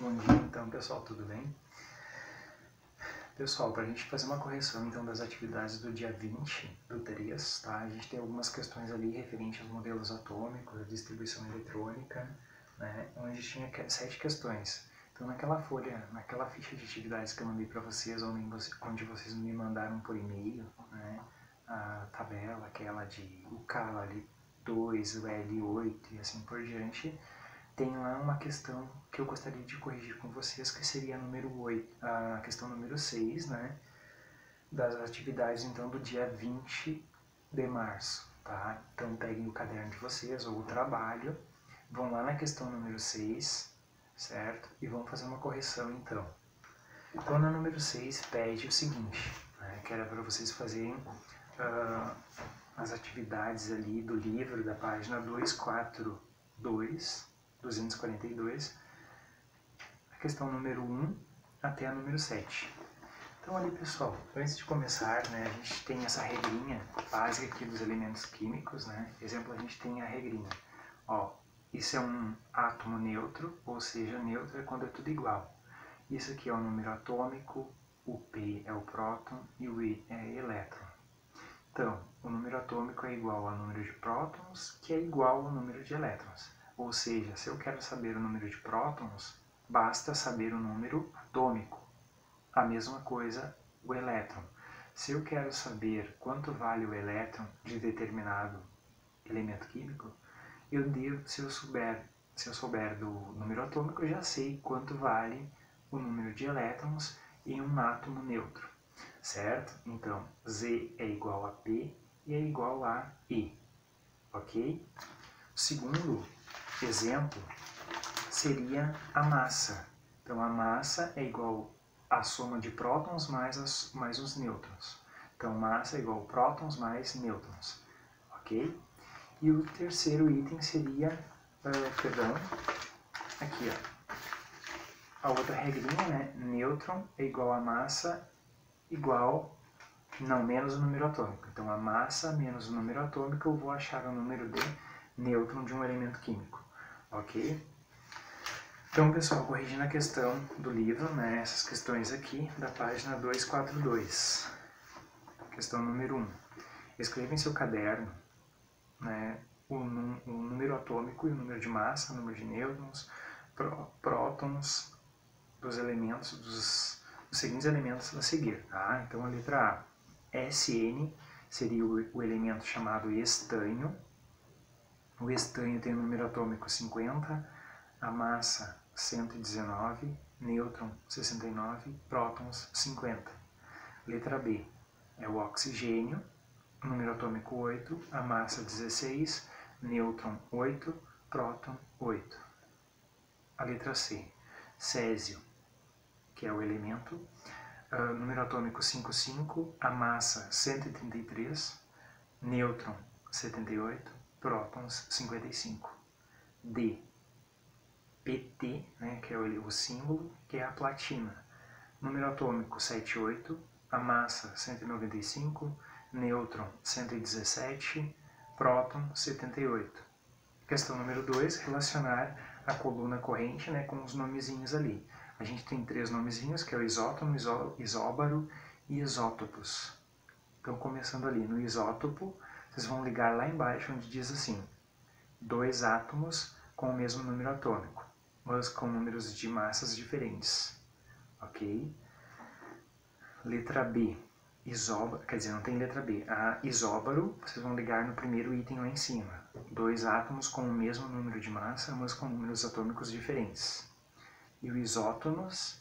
Bom dia, então, pessoal, tudo bem? Pessoal, para a gente fazer uma correção, então, das atividades do dia 20 do 3, tá? A gente tem algumas questões ali referentes aos modelos atômicos, a distribuição eletrônica, né? Onde tinha 7 questões. Então, naquela folha, naquela ficha de atividades que eu mandei para vocês, onde vocês me mandaram por e-mail, né? A tabela, aquela de o K ali 2, o L8 e assim por diante, tem lá uma questão que eu gostaria de corrigir com vocês, que seria a número 8, a questão número 6, né, das atividades então do dia 20 de março, tá? Então peguem o caderno de vocês ou o trabalho, vão lá na questão número 6, certo? E vão fazer uma correção então. Então na número 6 pede o seguinte, né, que era para vocês fazerem as atividades ali do livro da página 242, a questão número 1 até a número 7. Então ali, pessoal, antes de começar, né, a gente tem essa regrinha básica aqui dos elementos químicos, né? Exemplo, a gente tem a regrinha. Ó, isso é um átomo neutro, ou seja, neutro é quando é tudo igual. Isso aqui é o número atômico, o P é o próton e o I é elétron. Então, o número atômico é igual ao número de prótons, que é igual ao número de elétrons. Ou seja, se eu quero saber o número de prótons, basta saber o número atômico. A mesma coisa o elétron. Se eu quero saber quanto vale o elétron de determinado elemento químico, se eu souber do número atômico, eu já sei quanto vale o número de elétrons em um átomo neutro, certo? Então, Z é igual a P e é igual a E, ok? O segundo exemplo seria a massa. Então, a massa é igual à soma de prótons mais os nêutrons. Então, massa é igual a prótons mais nêutrons, ok? E o terceiro item seria, aqui, ó, a outra regrinha, né? Nêutron é igual a massa menos o número atômico. Então, a massa menos o número atômico, eu vou achar o número de nêutron de um elemento químico, ok? Então, pessoal, corrigindo a questão do livro, né, essas questões aqui, da página 242. Questão número 1. Escreva em seu caderno, né, o número atômico e o número de massa, o número de nêutrons, prótons dos elementos, dos seguintes elementos a seguir. Tá? Então, a letra A, Sn, seria o elemento chamado estanho. O estanho tem o número atômico 50, a massa 119, nêutron 69, prótons 50. Letra B é o oxigênio, número atômico 8, a massa 16, nêutron 8, próton 8. A letra C, césio, que é o elemento, número atômico 55, a massa 133, nêutron 78, prótons 55. D, PT, né, que é o símbolo, que é a platina. Número atômico 78, a massa 195, nêutron 117, próton 78. Questão número 2, relacionar a coluna corrente, né, com os nomezinhos ali. A gente tem 3 nomezinhos, que é o isótomo, isóbaro e isótopos. Então, começando ali no isótopo, vocês vão ligar lá embaixo onde diz assim, 2 átomos com o mesmo número atômico, mas com números de massas diferentes, ok? Letra B, isóbaro, quer dizer, não tem letra B. A isóbaro, vocês vão ligar no primeiro item lá em cima. 2 átomos com o mesmo número de massa, mas com números atômicos diferentes. E o isótonos,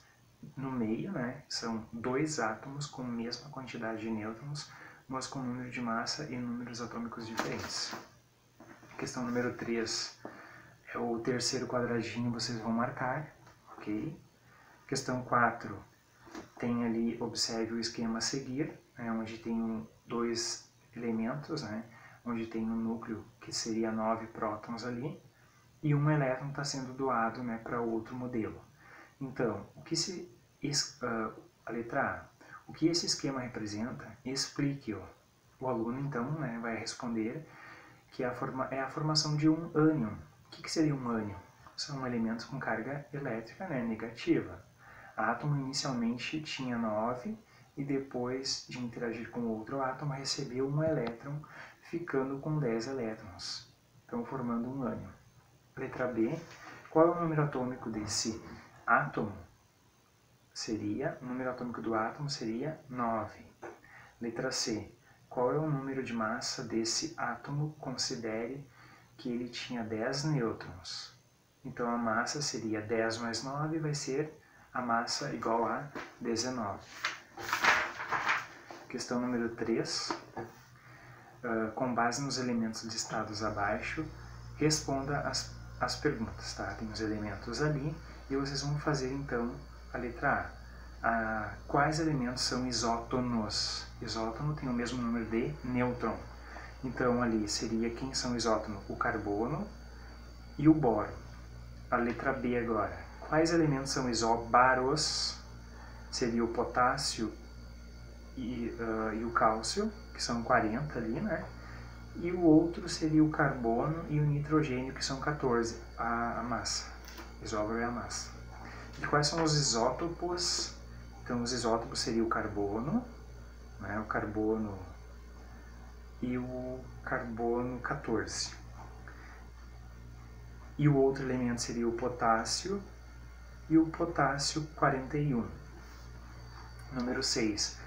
no meio, né, são 2 átomos com a mesma quantidade de nêutrons, mas com número de massa e números atômicos diferentes. Questão número 3 é o terceiro quadradinho, vocês vão marcar, ok? Questão 4, tem ali, observe o esquema a seguir, né, onde tem 2 elementos, né, onde tem um núcleo que seria 9 prótons ali, e um elétron está sendo doado, né, para outro modelo. Então, a letra A, o que esse esquema representa? Explique-o. O aluno, então, né, vai responder que é a formação de um ânion. O que seria um ânion? são elementos com carga elétrica, né, negativa. Átomo inicialmente tinha 9 e depois de interagir com outro átomo recebeu um elétron, ficando com 10 elétrons, então formando um ânion. Letra B, qual é o número atômico desse átomo? O número atômico do átomo seria 9. Letra C, qual é o número de massa desse átomo? Considere que ele tinha 10 nêutrons. Então a massa seria 10 mais 9, vai ser a massa igual a 19. Questão número 3. Com base nos elementos listados abaixo, responda as perguntas, tá? Tem os elementos ali e vocês vão fazer então a letra A. Quais elementos são isótonos? Isótono tem o mesmo número de nêutron. Então ali seria quem são isótonos? O carbono e o boro. A letra B agora. Quais elementos são isóbaros? Seria o potássio e o cálcio, que são 40 ali, né? E o outro seria o carbono e o nitrogênio, que são 14, a massa. Isóbaro é a massa. E quais são os isótopos? Então, os isótopos seriam o carbono, né? O carbono e o carbono 14. E o outro elemento seria o potássio e o potássio 41. Número 6.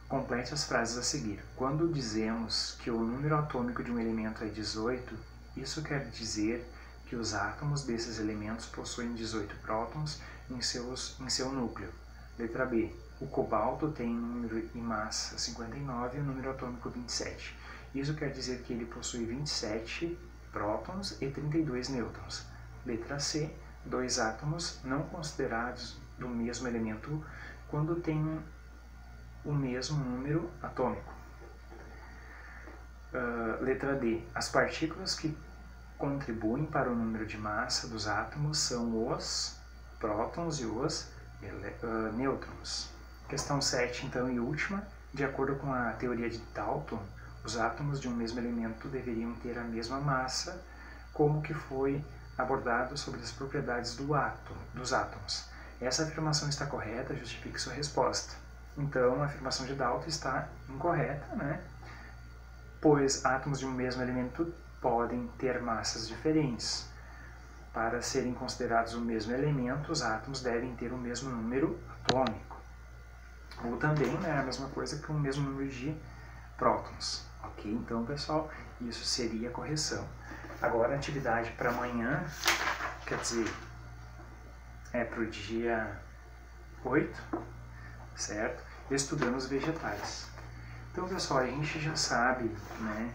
Complete as frases a seguir. Quando dizemos que o número atômico de um elemento é 18, isso quer dizer que os átomos desses elementos possuem 18 prótons em seu núcleo. Letra B. O cobalto tem número e massa 59 e o número atômico 27. Isso quer dizer que ele possui 27 prótons e 32 nêutrons. Letra C. Dois átomos não considerados do mesmo elemento quando têm o mesmo número atômico. Letra D. As partículas que contribuem para o número de massa dos átomos são os prótons e os nêutrons. Questão 7, então, e última. De acordo com a teoria de Dalton, os átomos de um mesmo elemento deveriam ter a mesma massa, como que foi abordado sobre as propriedades dos átomos. Essa afirmação está correta, justifique sua resposta. Então, a afirmação de Dalton está incorreta, né? Pois átomos de um mesmo elemento podem ter massas diferentes. Para serem considerados o mesmo elemento, os átomos devem ter o mesmo número atômico. Ou também, né, a mesma coisa que o mesmo número de prótons. Ok? Então, pessoal, isso seria a correção. Agora, a atividade para amanhã, quer dizer, é para o dia 8, certo? Estudando os vegetais. Então, pessoal, a gente já sabe, né?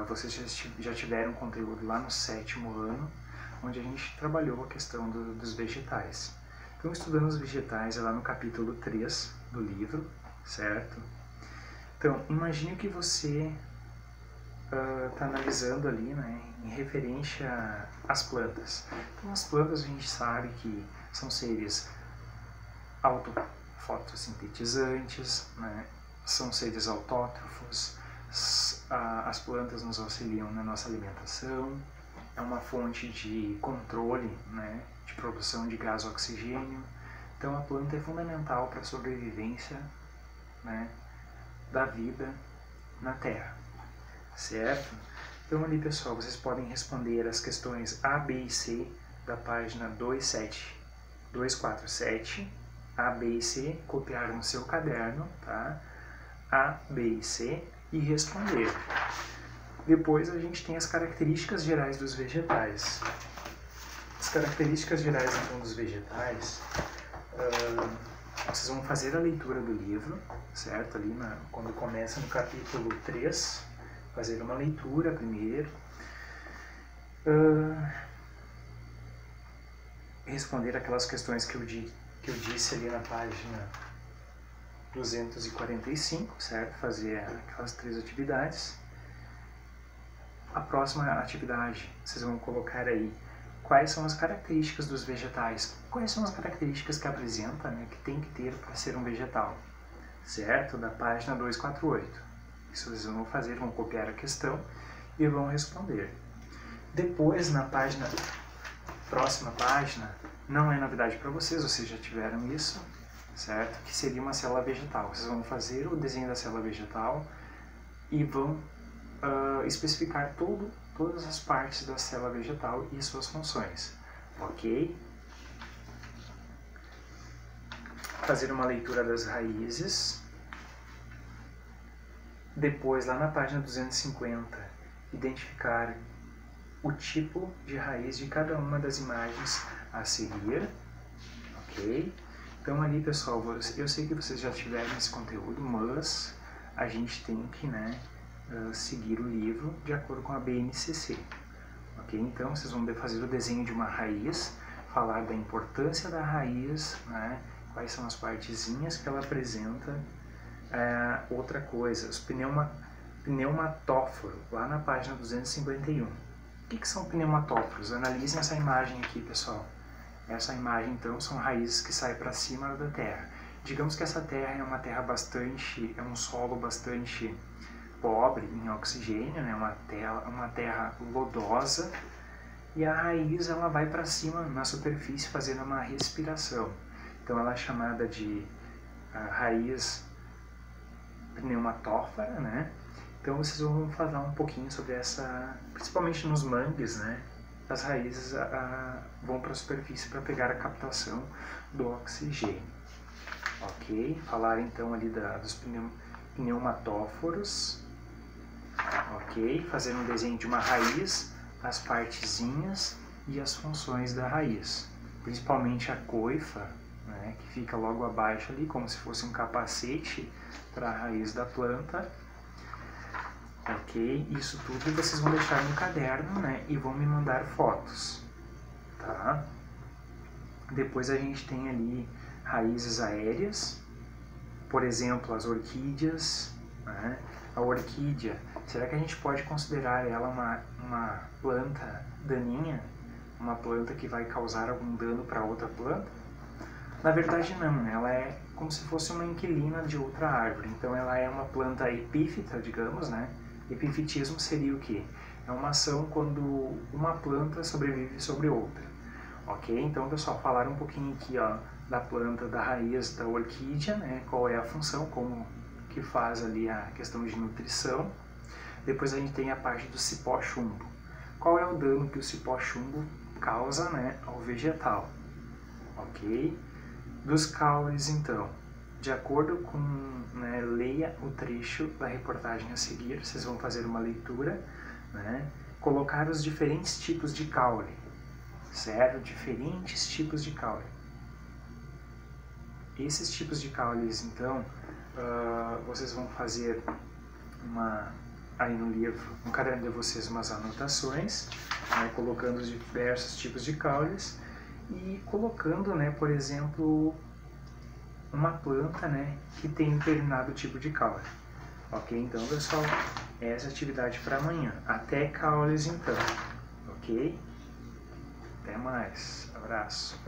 Vocês já tiveram conteúdo lá no 7º ano, onde a gente trabalhou a questão dos vegetais. Então, estudando os vegetais é lá no capítulo 3 do livro, certo? Então, imagine que você está analisando ali, né, em referência às plantas. Então, as plantas a gente sabe que são seres autofotossintetizantes, né, são seres autótrofos, as plantas nos auxiliam na nossa alimentação, é uma fonte de controle, né, de produção de gás oxigênio. Então, a planta é fundamental para a sobrevivência, né, da vida na Terra, certo? Então ali, pessoal, vocês podem responder as questões A, B e C da página 247, A, B e C, copiar no seu caderno, tá? A, B e C e responder. Depois a gente tem as características gerais dos vegetais. As características gerais, então, dos vegetais, vocês vão fazer a leitura do livro, certo? Ali quando começa no capítulo 3, fazer uma leitura primeiro, responder aquelas questões que eu disse ali na página 245, certo? Fazer aquelas 3 atividades. A próxima atividade, vocês vão colocar aí quais são as características dos vegetais, quais são as características que apresenta, né, que tem que ter para ser um vegetal, certo? Da página 248. Isso vocês vão fazer, vão copiar a questão e vão responder. Depois, na página próxima página não é novidade para vocês já tiveram isso, certo? Que seria uma célula vegetal. Vocês vão fazer o desenho da célula vegetal e vão especificar todas as partes da célula vegetal e suas funções, ok? Fazer uma leitura das raízes. Depois, lá na página 250, identificar o tipo de raiz de cada uma das imagens a seguir, ok? Então ali, pessoal, eu sei que vocês já tiveram esse conteúdo, mas a gente tem que, né, seguir o livro de acordo com a BNCC, ok? Então vocês vão fazer o desenho de uma raiz, falar da importância da raiz, né, quais são as partezinhas que ela apresenta. Outra coisa, os pneumatóforos, lá na página 251. O que são pneumatóforos? Analisem essa imagem aqui, pessoal. Essa imagem, então, são raízes que saem para cima da terra. Digamos que essa terra é uma terra é um solo bastante pobre em oxigênio, né? Uma terra lodosa, e a raiz ela vai para cima na superfície fazendo uma respiração. Então ela é chamada de raiz pneumatófora, né? Então vocês vão falar um pouquinho sobre essa, principalmente nos mangues, né? As raízes vão para a superfície para pegar a captação do oxigênio, ok? Falar então ali dos pneumatóforos, ok? Fazer um desenho de uma raiz, as partezinhas e as funções da raiz, principalmente a coifa, né? Que fica logo abaixo ali, como se fosse um capacete para a raiz da planta. Ok? Isso tudo vocês vão deixar no caderno, né? E vão me mandar fotos, tá? Depois a gente tem ali raízes aéreas, por exemplo, as orquídeas, né? A orquídea, será que a gente pode considerar ela uma planta daninha? Uma planta que vai causar algum dano para outra planta? Na verdade não, né? Ela é como se fosse uma inquilina de outra árvore, então ela é uma planta epífita, digamos, né? Epifitismo seria o quê? É uma ação quando uma planta sobrevive sobre outra, ok? Então, pessoal, falar um pouquinho aqui, ó, da planta, da raiz da orquídea, né? Qual é a função, como que faz ali a questão de nutrição. Depois a gente tem a parte do cipó chumbo. Qual é o dano que o cipó chumbo causa, né, ao vegetal, ok? Dos caules, então, de acordo com, né, leia o trecho da reportagem a seguir, vocês vão fazer uma leitura, né, colocar os diferentes tipos de caule, certo? Diferentes tipos de caule. Esses tipos de caules, então, vocês vão fazer aí no livro, no caderno de vocês, umas anotações, né, colocando os diversos tipos de caules e colocando, né, por exemplo, uma planta, né, que tem um determinado tipo de caule. Ok? Então, pessoal, essa atividade para amanhã. Até caules, então. Ok? Até mais. Abraço.